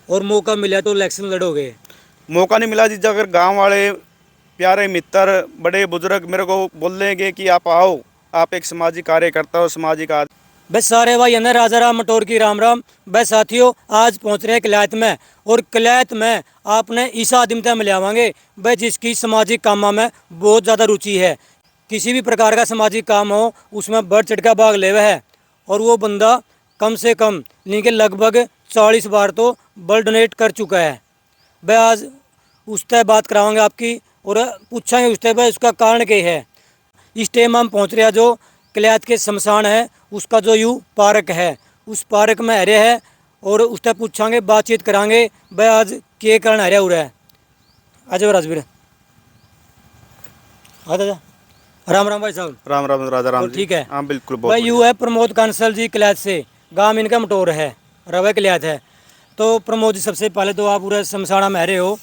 और मौका मिला तो इलेक्शन लड़ोगे? मौका नहीं मिला जी, अगर गांव वाले प्यारे मित्र बड़े बुजुर्ग मेरे को बोल देंगे कि आप आओ, आप एक सामाजिक कार्यकर्ता हो, सामाजिक आदमी। बस सारे भाई अंदर राजा राम मटोर की राम राम। बस साथियों, आज पहुंच रहे हैं कलैत में, और कलैत में आपने ईसा आदिमता में ले आवांगे भाई जिसकी सामाजिक कामों में बहुत ज़्यादा रुचि है। किसी भी प्रकार का सामाजिक काम हो उसमें बढ़ चढ़ का भाग लेवे है, और वो बंदा कम से कम नहीं के लगभग 40 बार तो ब्लड डोनेट कर चुका है। भाई आज उससे बात करावांगे आपकी, और पूछाएंगे उससे भाई उसका कारण क्या है। इस टाइम हम पहुंच रहे हैं जो कलैत के शमशान है उसका जो यू पार्क है, उस पार्क में हरे है, और उससे पूछांगे बातचीत करांगे भाई आज के कारण हरे हो रहा है। आ जाओ राजवीर, आ जा। राम राम भाई साहब। राम राम राजा राम और जी। ठीक है हाँ बिल्कुल, बहुत भाई, यू बढ़िया। है प्रमोद कांसल जी कलैत से, गांव इनका मटोर है, रवे कलैत है। तो प्रमोद जी, सबसे पहले तो आप पूरे शमशाना में हरे हो,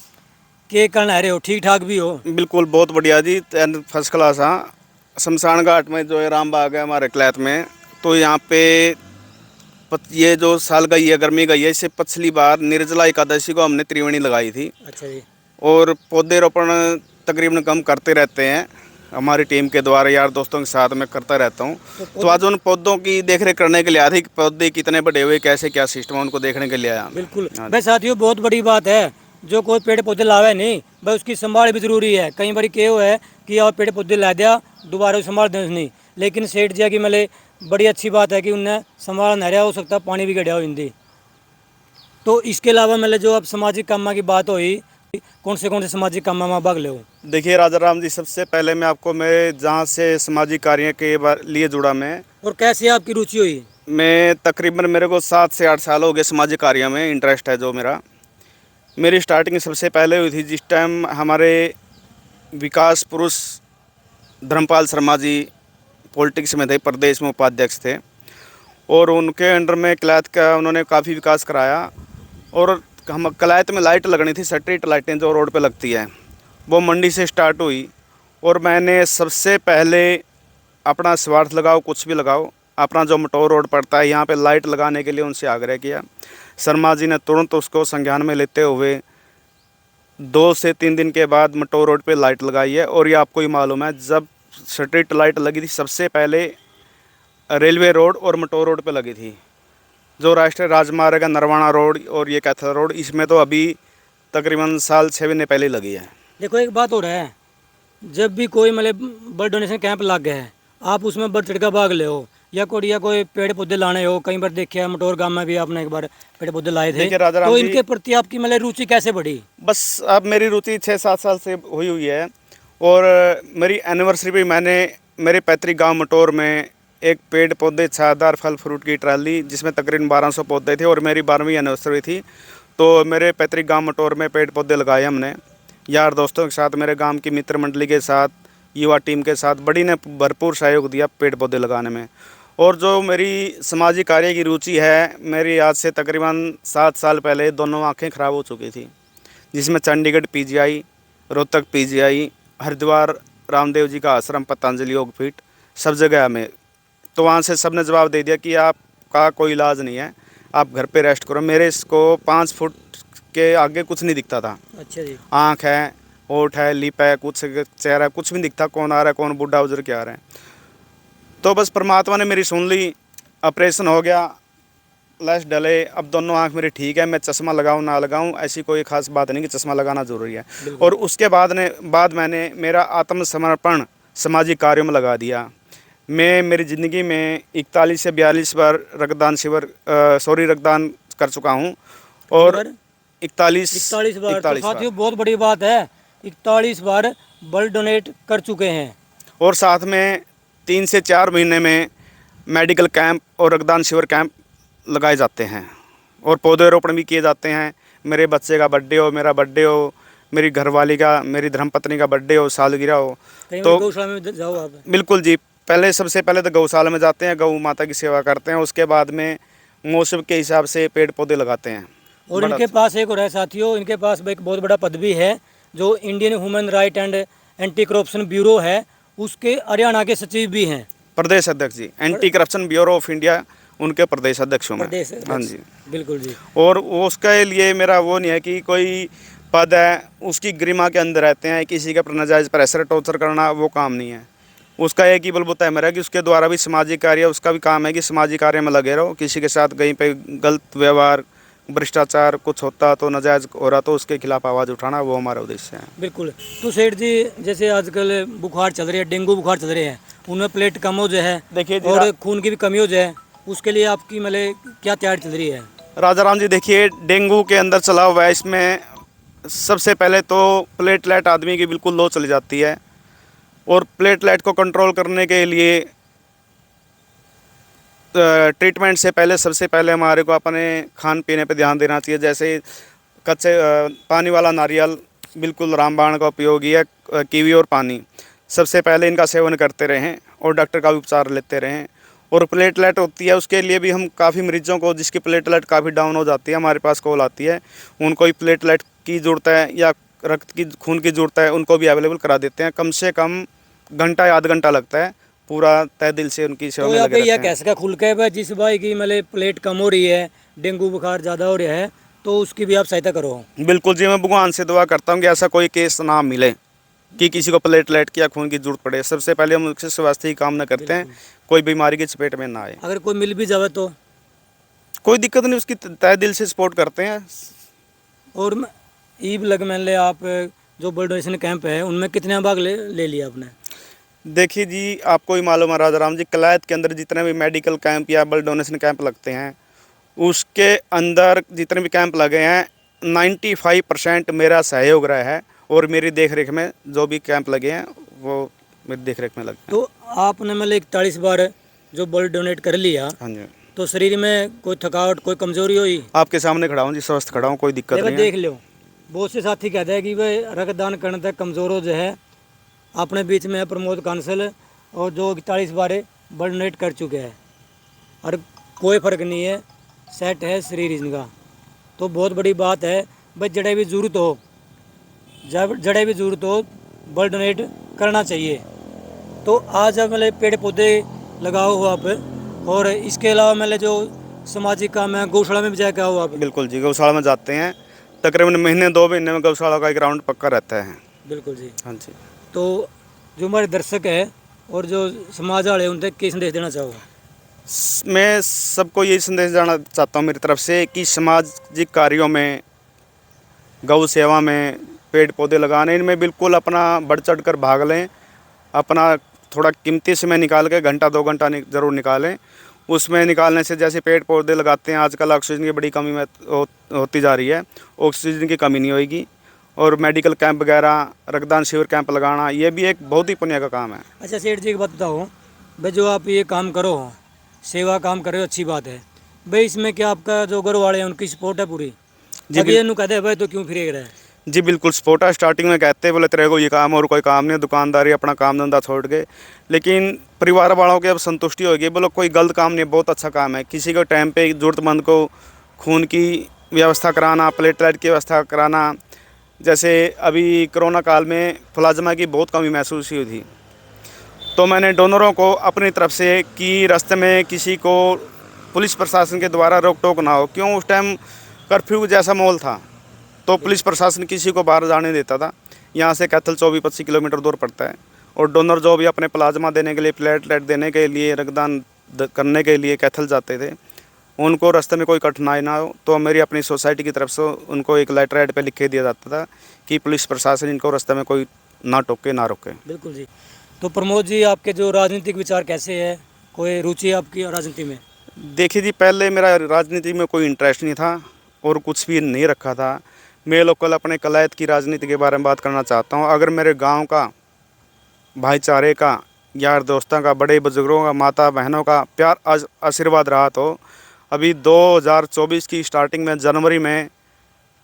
के कारण हरे हो, ठीक ठाक भी हो? बिल्कुल बहुत बढ़िया जी, फर्स्ट क्लास। हाँ, शमशान घाट में जो है राम बाग है हमारे क्लैत में, तो यहाँ पे ये जो साल गई है, गर्मी गई है, इससे पिछली बार निर्जला एकादशी को हमने त्रिवेणी लगाई थी। अच्छा जी। और पौधे रोपण तकरीबन कम करते रहते हैं हमारी टीम के द्वारा, यार दोस्तों के साथ मैं करता रहता हूँ। तो आज उन पौधों की देखरेख करने के लिए आया था कि पौधे कितने बड़े हुए, कैसे क्या सिस्टम है, उनको देखने के लिए आया मैं। बिल्कुल हाँ भाई साथियों, बहुत बड़ी बात है। जो कोई पेड़ पौधे लावे नहीं भाई उसकी संभाल भी जरूरी है। कई बार क्या है कि आप पेड़ पौधे ला दिया, दोबारा संभाल दें नहीं, लेकिन सेठ जी की मतलब बड़ी अच्छी बात है कि उन्हें संभाल नहीं रहा हो सकता, पानी भी गढ़िया हो हिंदी। तो इसके अलावा मतलब जो अब सामाजिक कामों की बात हुई, कौन से सामाजिक कामों में भाग ले हो? देखिए राजा राम जी, सबसे पहले मैं आपको, मैं जहाँ से सामाजिक कार्य के लिए जुड़ा और कैसे आपकी रुचि हुई? मैं तकरीबन मेरे को 7 से 8 साल हो गए सामाजिक कार्य में इंटरेस्ट है जो मेरा। मेरी स्टार्टिंग सबसे पहले हुई थी जिस टाइम हमारे विकास पुरुष धर्मपाल शर्मा जी पॉलिटिक्स में थे, प्रदेश में उपाध्यक्ष थे, और उनके अंडर में कलैत का उन्होंने काफ़ी विकास कराया। और हम कलैत में लाइट लगनी थी, स्ट्रीट लाइटें जो रोड पे लगती है, वो मंडी से स्टार्ट हुई। और मैंने सबसे पहले अपना स्वार्थ लगाओ, कुछ भी लगाओ, अपना जो मटोर रोड पड़ता है यहाँ पे लाइट लगाने के लिए उनसे आग्रह किया। शर्मा जी ने तुरंत उसको संज्ञान में लेते हुए 2 से 3 दिन के बाद मटोर रोड पे लाइट लगाई है। और ये आपको ही मालूम है, जब स्ट्रीट लाइट लगी थी सबसे पहले रेलवे रोड और मटोर रोड पे लगी थी, जो राष्ट्रीय राजमार्ग है नरवाना रोड और ये कैथल रोड, इसमें तो अभी तकरीबन साल 6 महीने पहले लगी है। देखो एक बात हो रहा है, जब भी कोई मतलब ब्लड डोनेशन कैंप लग गया है, आप उसमें बढ़ चढ़ का भाग ले हो, या कोई पेड़ पौधे लाने हो। कई बार देखिए मटोर गांव में भी आपने एक बार पेड़ पौधे लाए थे, देखिए राजा राम तो जी, इनके प्रति आपकी मतलब रुचि कैसे बढ़ी? बस अब मेरी रुचि 6-7 साल से हुई हुई है। और मेरी एनिवर्सरी भी मैंने मेरे पैतृक गांव मटोर में एक पेड़ पौधे छायादार फल फ्रूट की ट्राली जिसमें तकरीबन 1200 पौधे थे, और मेरी 12वीं एनिवर्सरी थी, तो मेरे पैतृक गांव मटोर में पेड़ पौधे लगाए हमने यार दोस्तों के साथ, मेरे गांव की मित्र मंडली के साथ, युवा टीम के साथ। बड़ी ने भरपूर सहयोग दिया पेड़ पौधे लगाने में। और जो मेरी सामाजिक कार्य की रुचि है, मेरी आज से तकरीबन 7 साल पहले दोनों आँखें ख़राब हो चुकी थी, जिसमें चंडीगढ़ पीजीआई, रोहतक पीजीआई, हरिद्वार रामदेव जी का आश्रम, पतंजलि योगपीठ, सब जगह में। तो वहाँ से सब ने जवाब दे दिया कि आपका कोई इलाज नहीं है, आप घर पे रेस्ट करो। मेरे इसको 5 फुट के आगे कुछ नहीं दिखता था। अच्छा जी। आँख है, होठ है, लिप है, कुछ चेहरा है, कुछ भी नहीं दिखता, कौन आ रहा है, कौन बूढ़ा बुजुर्ग क्या आ रहा है। तो बस परमात्मा ने मेरी सुन ली, ऑपरेशन हो गया, लैस डले, अब दोनों आंख मेरी ठीक है। मैं चश्मा लगाऊं ना लगाऊं ऐसी कोई खास बात नहीं कि चश्मा लगाना ज़रूरी है। और उसके बाद मैंने मेरा आत्मसमर्पण सामाजिक कार्यों में लगा दिया। मैं मेरी ज़िंदगी में 41 से 42 बार रक्तदान कर चुका हूं। और 41 41 बार, तो 41 बार। साथियों बहुत बड़ी बात है, 41 बार ब्लड डोनेट कर चुके हैं। और साथ में 3 से 4 महीने में मेडिकल कैंप और रक्तदान शिविर कैंप लगाए जाते हैं, और पौधरोपण भी किए जाते हैं। मेरे बच्चे का बर्थडे हो, मेरा बर्थडे हो, मेरी घरवाली का, मेरी धर्मपत्नी का बर्थडे हो, सालगिरह हो, तो गौशाला में जाओ आप? बिल्कुल जी। पहले सबसे पहले तो गौशाला में जाते हैं, गौ माता की सेवा करते हैं, उसके बाद में मौसम के हिसाब से पेड़ पौधे लगाते हैं। और इनके पास एक और है साथियों, इनके पास एक बहुत बड़ा पद भी है, जो Indian human right and anti corruption bureau है, उसके हरियाणा के सचिव भी हैं, प्रदेश अध्यक्ष जी, anti corruption bureau of India उनके प्रदेश अध्यक्ष हूँ मैं। प्रदेश हाँ अध्यक्ष। जी। बिल्कुल जी। और वो उसके लिए मेरा वो नहीं है कि कोई पद है उसकी गरिमा के अंदर रहते हैं, किसी के ऊपर नाजायज़ प्रेशर टॉर्चर करना वो काम नहीं है। उसका एक ही बलबूता है मेरा कि उसके द्वारा भी सामाजिक कार्य, उसका भी काम है कि सामाजिक कार्य में लगे रहो। किसी के साथ कहीं पे गलत व्यवहार, भ्रष्टाचार कुछ होता तो नाजायज़ हो रहा तो उसके खिलाफ आवाज़ उठाना, वो हमारा उद्देश्य है। बिल्कुल। तो सेठ जी, जैसे आजकल बुखार चल रही है, डेंगू बुखार चल रहे हैं, उनमें प्लेट कम हो जाए देखिए जी, और खून की भी कमी हो जाए, उसके लिए आपकी मतलब क्या तैयारी चल रही है? राजा राम जी देखिए, डेंगू के अंदर चला हुआ है, इसमें सबसे पहले तो प्लेटलेट आदमी की बिल्कुल लो चली जाती है, और प्लेटलेट को कंट्रोल करने के लिए ट्रीटमेंट से पहले सबसे पहले हमारे को अपने खान पीने पे ध्यान देना चाहिए। जैसे कच्चे पानी वाला नारियल बिल्कुल रामबाण का उपयोगी है, कीवी और पानी सबसे पहले इनका सेवन करते रहें और डॉक्टर का भी उपचार लेते रहें। और प्लेटलेट होती है, उसके लिए भी हम काफ़ी मरीजों को जिसकी प्लेटलेट काफ़ी डाउन हो जाती है, हमारे पास कॉल आती है, उनको ही प्लेटलेट की ज़रूरत है या रक्त की खून की ज़रूरत है, उनको भी अवेलेबल करा देते हैं। कम से कम घंटा या आधा घंटा लगता है, पूरा तय दिल से उनकी सेवा तो में यहाँ लगे पे यह रहते कह हैं। सका खुल के भाई, जिस भाई की मतलब प्लेट कम हो रही है, डेंगू बुखार ज़्यादा हो रहा है, तो उसकी भी आप सहायता करो। बिल्कुल जी, मैं भगवान से दुआ करता हूँ कि ऐसा कोई केस ना मिले कि किसी को प्लेटलेट की या खून की जरूरत पड़े। सबसे पहले हम उसके स्वास्थ्य की कामना करते हैं, कोई बीमारी की चपेट में ना आए। अगर कोई मिल भी जावे तो? कोई दिक्कत नहीं, उसकी तय दिल से सपोर्ट करते हैं। और ईब लग मान ले आप, जो ब्लड डोनेशन कैंप है उनमें कितने भाग ले लिया आपने? देखिए जी, आपको ही मालूम है राजा राम जी, कलायत के अंदर जितने भी मेडिकल कैंप या ब्लड डोनेशन कैंप लगते हैं, उसके अंदर जितने भी कैंप लगे हैं 95% मेरा सहयोग रहा है, और मेरी देख रेख में जो भी कैंप लगे हैं वो मेरी देख रेख में लगे हैं। तो आपने मतलब 41 बार जो ब्लड डोनेट कर लिया, हाँ जी, तो शरीर में कोई थकावट, कोई कमजोरी हुई? आपके सामने खड़ा हूँ जी, स्वस्थ खड़ा हूँ, कोई दिक्कत देखो नहीं है। देख लो, बहुत से साथी कहते हैं कि भाई रक्तदान करने तक कमज़ोर हो जो है। अपने बीच में है प्रमोद कांसल, और जो 41 बार ब्लड डोनेट कर चुके हैं, और कोई फ़र्क नहीं है, सेट है शरीर इनका। तो बहुत बड़ी बात है भाई, जड़े भी ज़रूरत हो, जब जड़े भी ज़रूरत हो ब्लड डोनेट करना चाहिए। तो आज अब मतलब पेड़ पौधे लगाओ हो आप, और इसके अलावा मतलब जो सामाजिक काम है, गौशाला में भी जाकर आओ आप। बिल्कुल जी, गौशाला में जाते हैं, तकरीबन महीने 2 महीने में गौशाला का एक राउंड पक्का रहता है। बिल्कुल जी। हाँ जी। तो जो हमारे दर्शक है और जो समाज वाले, उन तक क्या संदेश देना चाहो? मैं सबको यही संदेश देना चाहता हूँ मेरी तरफ से कि सामाजिक कार्यों में, गौ सेवा में, पेड़ पौधे लगाने, इनमें बिल्कुल अपना बढ़ चढ़ कर भाग लें। अपना थोड़ा कीमती समय निकाल के घंटा 2 घंटा ज़रूर निकालें। उसमें निकालने से, जैसे पेड़ पौधे लगाते हैं, आजकल ऑक्सीजन की बड़ी कमी में होती जा रही है, ऑक्सीजन की कमी नहीं होगी। और मेडिकल कैंप वगैरह, रक्तदान शिविर कैंप लगाना, ये भी एक बहुत ही पुण्य का काम है। अच्छा सेठ जी, एक बात बताओ भाई, जो आप ये काम करो, सेवा काम कर रहे हो, अच्छी बात है भाई, इसमें क्या आपका जो घर वाले हैं उनकी सपोर्ट है पूरी? जी अगर ये कहते हैं भाई तो क्यों फिर रहे? जी बिल्कुल, सपोर्ट है। स्टार्टिंग में कहते बोले तेरे को ये काम और कोई काम नहीं है, दुकानदारी अपना काम धंधा छोड़ के, लेकिन परिवार वालों की अब संतुष्टि होगी, बोलो कोई गलत काम नहीं, बहुत अच्छा काम है। किसी को टाइम पे ज़रूरतमंद को खून की व्यवस्था कराना, प्लेटलेट की व्यवस्था कराना। जैसे अभी कोरोना काल में प्लाज्मा की बहुत कमी महसूस हुई थी, तो मैंने डोनरों को अपनी तरफ से कि रास्ते में किसी को पुलिस प्रशासन के द्वारा रोक टोक ना हो, क्यों उस टाइम कर्फ्यू जैसा माहौल था, तो पुलिस प्रशासन किसी को बाहर जाने देता था। यहाँ से कैथल 24-25 किलोमीटर दूर पड़ता है, और डोनर जो भी अपने प्लाज्मा देने के लिए, प्लेटलेट देने के लिए, रक्तदान करने के लिए कैथल जाते थे, उनको रास्ते में कोई कठिनाई ना हो, तो मेरी अपनी सोसाइटी की तरफ से उनको एक लेटर हेड पे लिख के दिया जाता था कि पुलिस प्रशासन इनको रास्ते में कोई ना टोके ना रोके। बिल्कुल जी। तो प्रमोद जी, आपके जो राजनीतिक विचार कैसे है? कोई रुचि है आपकी राजनीति में? देखिए जी, पहले मेरा राजनीति में कोई इंटरेस्ट नहीं था और कुछ भी नहीं रखा था। मैं लोकल अपने कलायत की राजनीति के बारे में बात करना चाहता हूँ। अगर मेरे गांव का, भाईचारे का, यार दोस्तों का, बड़े बुजुर्गों का, माता बहनों का प्यार आशीर्वाद रहा, तो अभी 2024 की स्टार्टिंग में जनवरी में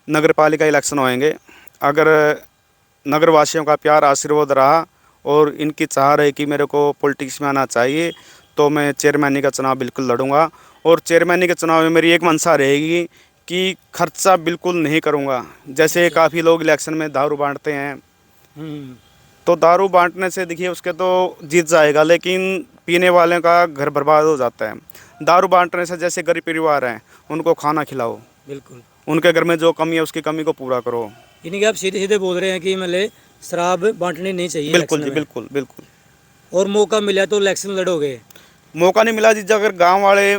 नगर पालिका इलेक्शन होएंगे। अगर नगर वासियों का प्यार आशीर्वाद रहा और इनकी चाह रही कि मेरे को पॉलिटिक्स में आना चाहिए, तो मैं चेयरमैनी का चुनाव बिल्कुल लड़ूंगा। और चेयरमैनी के चुनाव में मेरी एक मंशा रहेगी कि खर्चा बिल्कुल नहीं करूंगा। जैसे काफ़ी लोग इलेक्शन में दारू बांटते हैं, तो दारू बांटने से देखिए उसके तो जीत जाएगा, लेकिन पीने वाले का घर बर्बाद हो जाता है। दारू बांटने से जैसे गरीब परिवार हैं उनको खाना खिलाओ, बिल्कुल। उनके घर में जो कमी है उसकी कमी को पूरा करो। यानी कि आप सीधे सीधे बोल रहे हैं कि मतलब शराब बांटनी नहीं चाहिए बिल्कुल जी, इलेक्शन में, बिल्कुल बिल्कुल। और मौका मिला तो इलेक्शन लड़ोगे। मौका नहीं मिला जी, अगर गांव वाले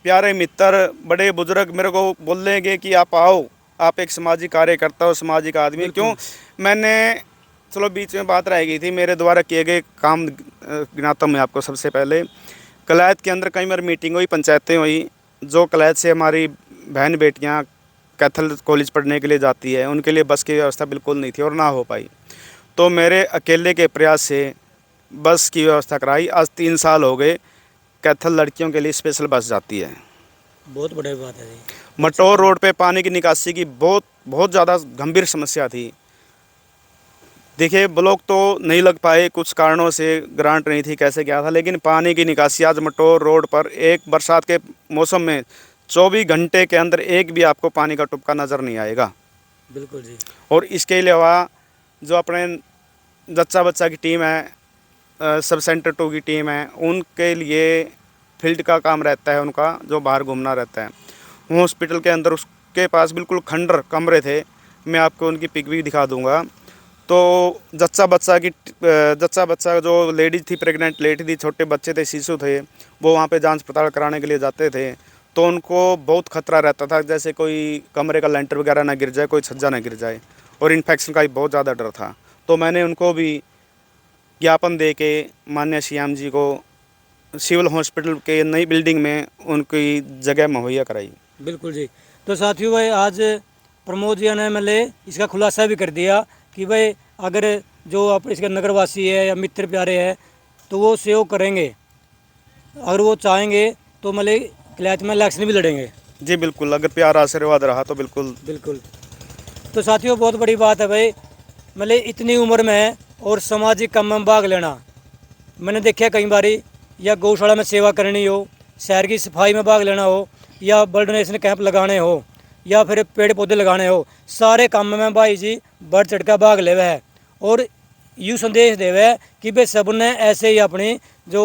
प्यारे मित्र बड़े बुजुर्ग मेरे को बोल देंगे कि आप आओ, आप एक सामाजिक कार्यकर्ता हो, सामाजिक आदमी, क्यों मैंने, चलो बीच में बात रह गई थी, मेरे द्वारा किए गए काम गिनाता हूँ मैं आपको। सबसे पहले कलायत के अंदर कई बार मीटिंग हुई, पंचायतें हुई, जो कलायत से हमारी बहन बेटियाँ कैथल कॉलेज पढ़ने के लिए जाती है, उनके लिए बस की व्यवस्था बिल्कुल नहीं थी और ना हो पाई। तो मेरे अकेले के प्रयास से बस की व्यवस्था कराई। आज 3 साल हो गए, कैथल लड़कियों के लिए स्पेशल बस जाती है। बहुत बड़ी बात है जी। मटोर रोड पे पानी की निकासी की बहुत बहुत ज़्यादा गंभीर समस्या थी। देखिए ब्लॉक तो नहीं लग पाए, कुछ कारणों से ग्रांट नहीं थी, कैसे क्या था, लेकिन पानी की निकासी आज मटोर रोड पर एक बरसात के मौसम में 24 घंटे के अंदर एक भी आपको पानी का टुपका नज़र नहीं आएगा। बिल्कुल जी। और इसके अलावा जो अपने जच्चा बच्चा की टीम है, सब सेंटर 2 की टीम है, उनके लिए फील्ड का काम रहता है, उनका जो बाहर घूमना रहता है। हॉस्पिटल के अंदर उसके पास बिल्कुल खंडर कमरे थे, मैं आपको उनकी पिक भी दिखा दूंगा। तो जच्चा बच्चा जो लेडीज थी, प्रेग्नेंट लेडी थी, छोटे बच्चे थे, शिशु थे, वो वहाँ पे जांच पड़ताल कराने के लिए जाते थे, तो उनको बहुत खतरा रहता था, जैसे कोई कमरे का लेंटर वगैरह ना गिर जाए, कोई छज्जा ना गिर जाए, और इन्फेक्शन का भी बहुत ज़्यादा डर था। तो मैंने उनको भी ज्ञापन दे के माननीय सीएम जी को सिविल हॉस्पिटल के नई बिल्डिंग में उनकी जगह मुहैया कराई। बिल्कुल जी। तो साथियों भाई, आज प्रमोद जी ने मतलब इसका खुलासा भी कर दिया कि भाई अगर जो आप इसके नगरवासी है या मित्र प्यारे हैं तो वो सहयोग करेंगे, अगर वो चाहेंगे तो मतलब कलायत में इलेक्शन भी लड़ेंगे। जी बिल्कुल, अगर प्यार आशीर्वाद रहा तो बिल्कुल। बिल्कुल। तो साथियों बहुत बड़ी बात है भाई, मतलब इतनी उम्र में और सामाजिक काम में भाग लेना। मैंने देखा कई बारी, या गौशाला में सेवा करनी हो, शहर की सफाई में भाग लेना हो, या ब्लड डोनेशन कैंप लगाने हो, या फिर पेड़ पौधे लगाने हो, सारे काम में भाई जी बढ़ चढ़ कर भाग लेवे है। और यूँ संदेश देवे है कि भाई सबने ऐसे ही अपनी जो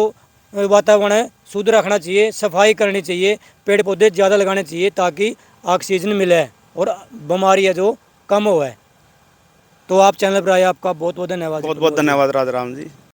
वातावरण शुद्ध रखना चाहिए, सफाई करनी चाहिए, पेड़ पौधे ज़्यादा लगाने चाहिए ताकि ऑक्सीजन मिले और बीमारी है जो कम हो है। तो आप चैनल पर आए, आपका बहुत बहुत धन्यवाद। बहुत बहुत धन्यवाद राजा राम जी।